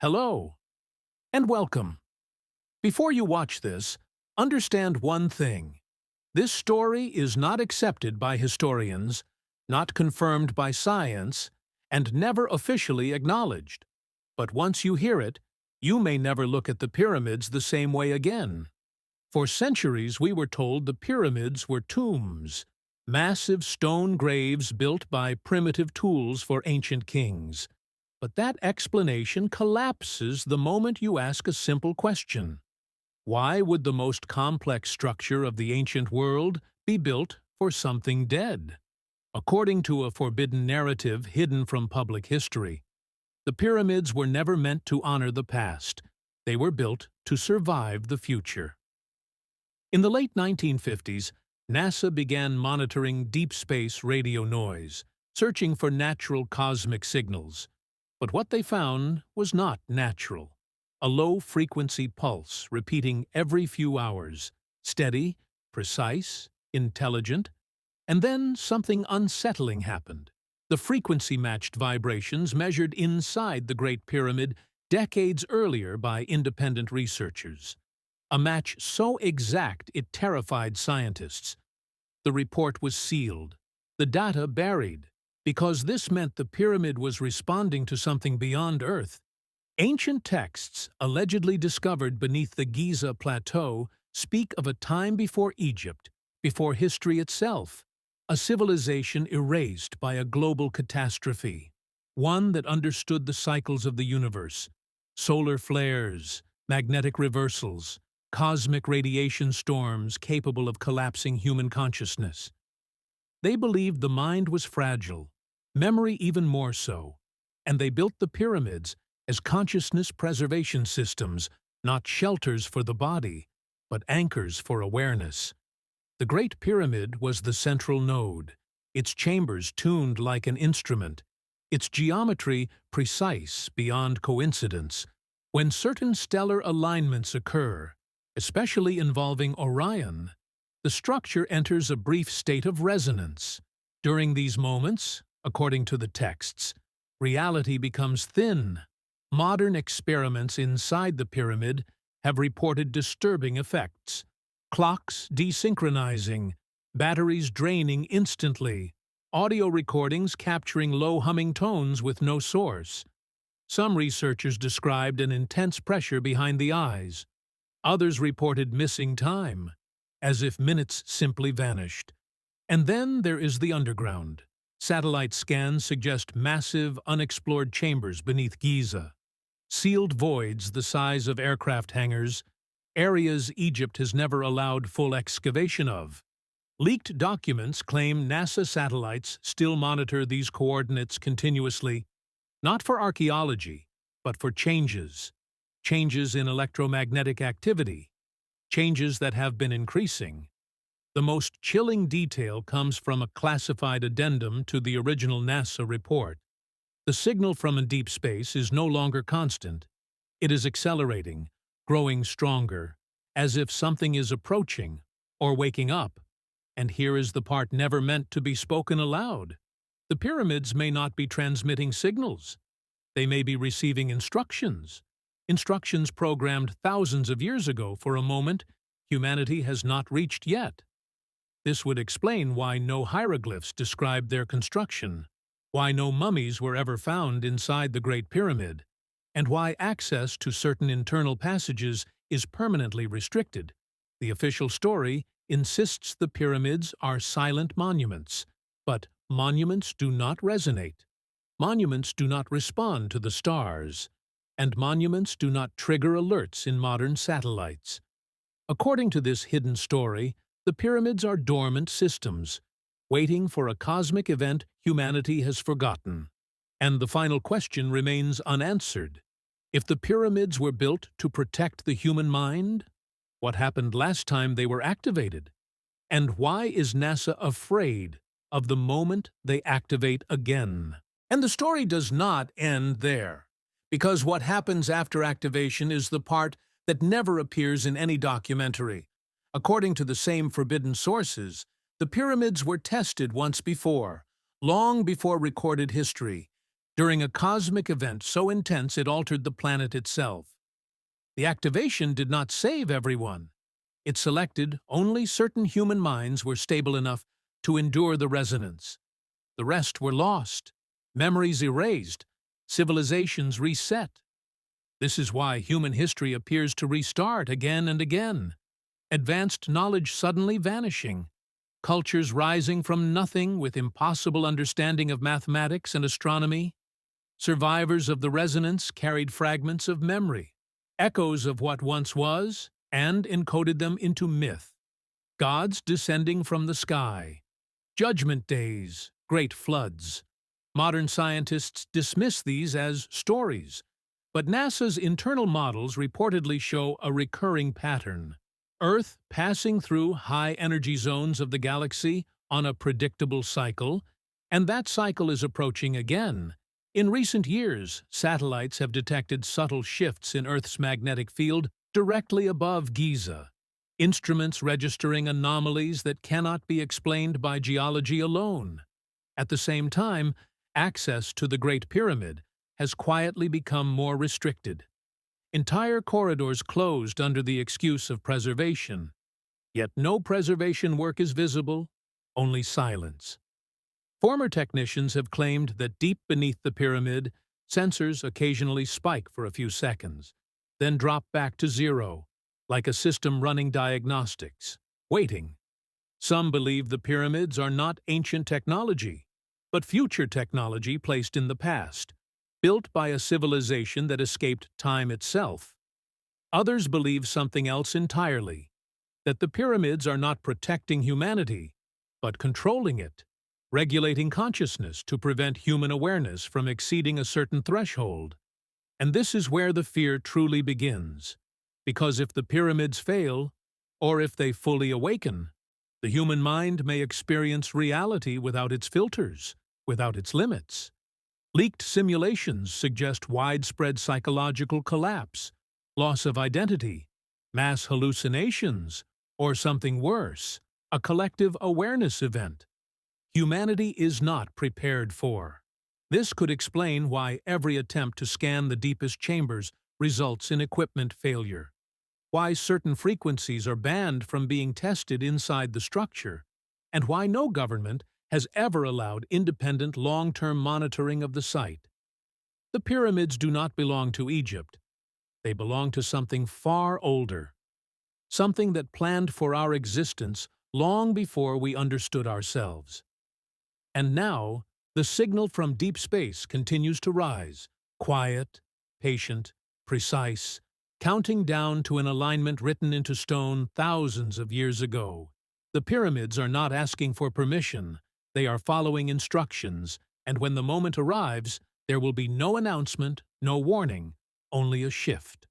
Hello, and welcome. Before you watch this, understand one thing. This story is not accepted by historians, not confirmed by science, and never officially acknowledged. But once you hear it, you may never look at the pyramids the same way again. For centuries we were told the pyramids were tombs, massive stone graves built by primitive tools for ancient kings. But that explanation collapses the moment you ask a simple question. Why would the most complex structure of the ancient world be built for something dead? According to a forbidden narrative hidden from public history, the pyramids were never meant to honor the past. They were built to survive the future. In the late 1950s, NASA began monitoring deep space radio noise, searching for natural cosmic signals. But what they found was not natural. A low-frequency pulse repeating every few hours, steady, precise, intelligent, and then something unsettling happened. The frequency-matched vibrations measured inside the Great Pyramid decades earlier by independent researchers. A match so exact it terrified scientists. The report was sealed, the data buried, because this meant the pyramid was responding to something beyond Earth. Ancient texts, allegedly discovered beneath the Giza Plateau, speak of a time before Egypt, before history itself, a civilization erased by a global catastrophe, one that understood the cycles of the universe, solar flares, magnetic reversals, cosmic radiation storms capable of collapsing human consciousness. They believed the mind was fragile, memory even more so, and they built the pyramids as consciousness preservation systems, not shelters for the body, but anchors for awareness. The Great Pyramid was the central node, its chambers tuned like an instrument, its geometry precise beyond coincidence. When certain stellar alignments occur, especially involving Orion, the structure enters a brief state of resonance. During these moments, according to the texts, reality becomes thin. Modern experiments inside the pyramid have reported disturbing effects. Clocks desynchronizing, batteries draining instantly, audio recordings capturing low-humming tones with no source. Some researchers described an intense pressure behind the eyes. Others reported missing time, as if minutes simply vanished. And then there is the underground. Satellite scans suggest massive, unexplored chambers beneath Giza. Sealed voids the size of aircraft hangars, areas Egypt has never allowed full excavation of. Leaked documents claim NASA satellites still monitor these coordinates continuously, not for archaeology, but for changes in electromagnetic activity, changes that have been increasing. The most chilling detail comes from a classified addendum to the original NASA report. The signal from deep space is no longer constant. It is accelerating, growing stronger, as if something is approaching or waking up. And here is the part never meant to be spoken aloud. The pyramids may not be transmitting signals. They may be receiving instructions programmed thousands of years ago for a moment humanity has not reached yet. This would explain why no hieroglyphs described their construction, why no mummies were ever found inside the Great Pyramid, and why access to certain internal passages is permanently restricted. The official story insists the pyramids are silent monuments, but monuments do not resonate. Monuments do not respond to the stars, and monuments do not trigger alerts in modern satellites. According to this hidden story, the pyramids are dormant systems, waiting for a cosmic event humanity has forgotten. And the final question remains unanswered. If the pyramids were built to protect the human mind, what happened last time they were activated? And why is NASA afraid of the moment they activate again? And the story does not end there, because what happens after activation is the part that never appears in any documentary. According to the same forbidden sources, the pyramids were tested once before, long before recorded history. during a cosmic event so intense it altered the planet itself. The activation did not save everyone. It selected only certain human minds were stable enough to endure the resonance. The rest were lost, memories erased, civilizations reset. This is why human history appears to restart again and again. Advanced knowledge suddenly vanishing, cultures rising from nothing with impossible understanding of mathematics and astronomy. Survivors of the resonance carried fragments of memory, echoes of what once was, and encoded them into myth. Gods descending from the sky, judgment days, great floods. Modern scientists dismiss these as stories, but NASA's internal models reportedly show a recurring pattern. Earth passing through high-energy zones of the galaxy on a predictable cycle, and that cycle is approaching again. In recent years, satellites have detected subtle shifts in Earth's magnetic field directly above Giza, instruments registering anomalies that cannot be explained by geology alone. At the same time, access to the Great Pyramid has quietly become more restricted. Entire corridors closed under the excuse of preservation. Yet no preservation work is visible, only silence. Former technicians have claimed that deep beneath the pyramid, sensors occasionally spike for a few seconds, then drop back to zero, like a system running diagnostics, waiting. Some believe the pyramids are not ancient technology, but future technology placed in the past, built by a civilization that escaped time itself. Others believe something else entirely, that the pyramids are not protecting humanity, but controlling it, regulating consciousness to prevent human awareness from exceeding a certain threshold. And this is where the fear truly begins, because if the pyramids fail, or if they fully awaken, the human mind may experience reality without its filters, without its limits. Leaked simulations suggest widespread psychological collapse, loss of identity, mass hallucinations, or something worse, a collective awareness event. Humanity is not prepared for. This could explain why every attempt to scan the deepest chambers results in equipment failure, why certain frequencies are banned from being tested inside the structure, and why no government has ever allowed independent long-term monitoring of the site. The pyramids do not belong to Egypt. They belong to something far older, something that planned for our existence long before we understood ourselves. And now, the signal from deep space continues to rise, quiet, patient, precise, counting down to an alignment written into stone thousands of years ago. The pyramids are not asking for permission. They are following instructions, and when the moment arrives, there will be no announcement, no warning, only a shift.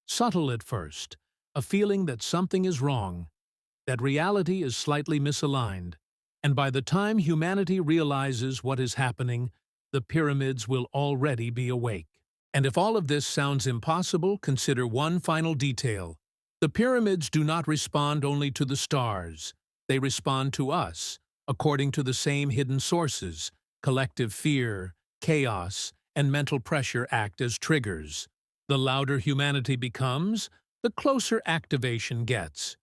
Subtle at first, a feeling that something is wrong, that reality is slightly misaligned, and by the time humanity realizes what is happening, the pyramids will already be awake. And if all of this sounds impossible, consider one final detail. The pyramids do not respond only to the stars. They respond to us, according to the same hidden sources. Collective fear, chaos, and mental pressure act as triggers. The louder humanity becomes, the closer activation gets.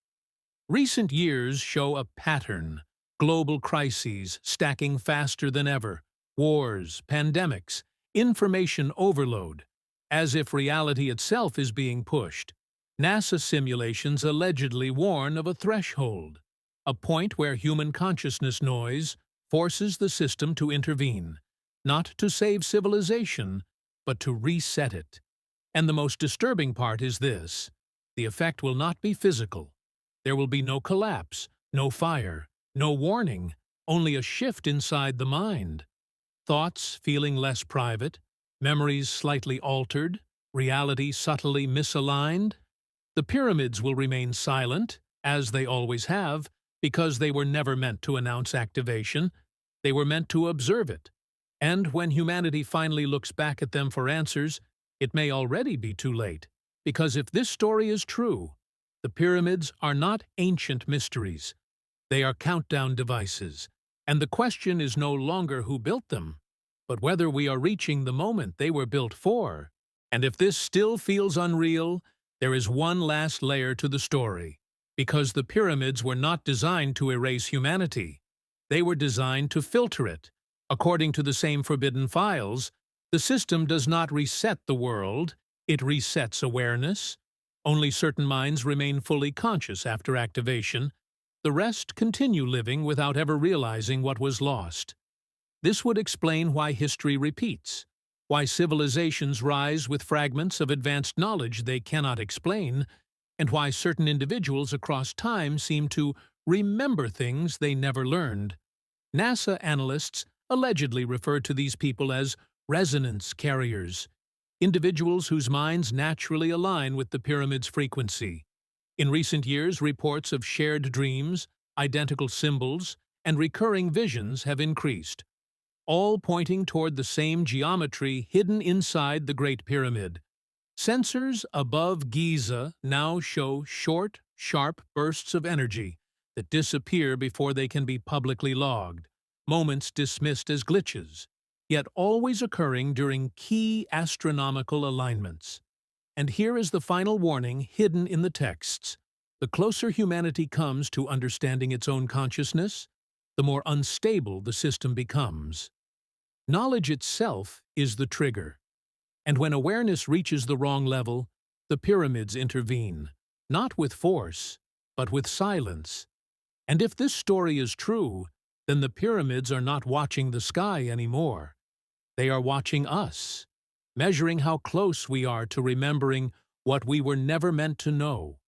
Recent years show a pattern. Global crises stacking faster than ever. Wars, pandemics, information overload. As if reality itself is being pushed. NASA simulations allegedly warn of a threshold, a point where human consciousness noise forces the system to intervene, not to save civilization, but to reset it. And the most disturbing part is this: the effect will not be physical. There will be no collapse, no fire, no warning, only a shift inside the mind. Thoughts feeling less private, memories slightly altered, reality subtly misaligned. The pyramids will remain silent, as they always have, because they were never meant to announce activation. They were meant to observe it. And when humanity finally looks back at them for answers, it may already be too late. Because if this story is true, the pyramids are not ancient mysteries. They are countdown devices. And the question is no longer who built them, but whether we are reaching the moment they were built for. And if this still feels unreal, there is one last layer to the story. Because the pyramids were not designed to erase humanity. They were designed to filter it. According to the same forbidden files, the system does not reset the world, it resets awareness. Only certain minds remain fully conscious after activation. The rest continue living without ever realizing what was lost. This would explain why history repeats, why civilizations rise with fragments of advanced knowledge they cannot explain, and why certain individuals across time seem to remember things they never learned. NASA analysts allegedly refer to these people as resonance carriers, individuals whose minds naturally align with the pyramid's frequency. In recent years, reports of shared dreams, identical symbols, and recurring visions have increased, all pointing toward the same geometry hidden inside the Great Pyramid. Sensors above Giza now show short, sharp bursts of energy that disappear before they can be publicly logged, moments dismissed as glitches, yet always occurring during key astronomical alignments. And here is the final warning hidden in the texts. The closer humanity comes to understanding its own consciousness, the more unstable the system becomes. Knowledge itself is the trigger. And when awareness reaches the wrong level, the pyramids intervene, not with force, but with silence. And if this story is true, then the pyramids are not watching the sky anymore. They are watching us, measuring how close we are to remembering what we were never meant to know.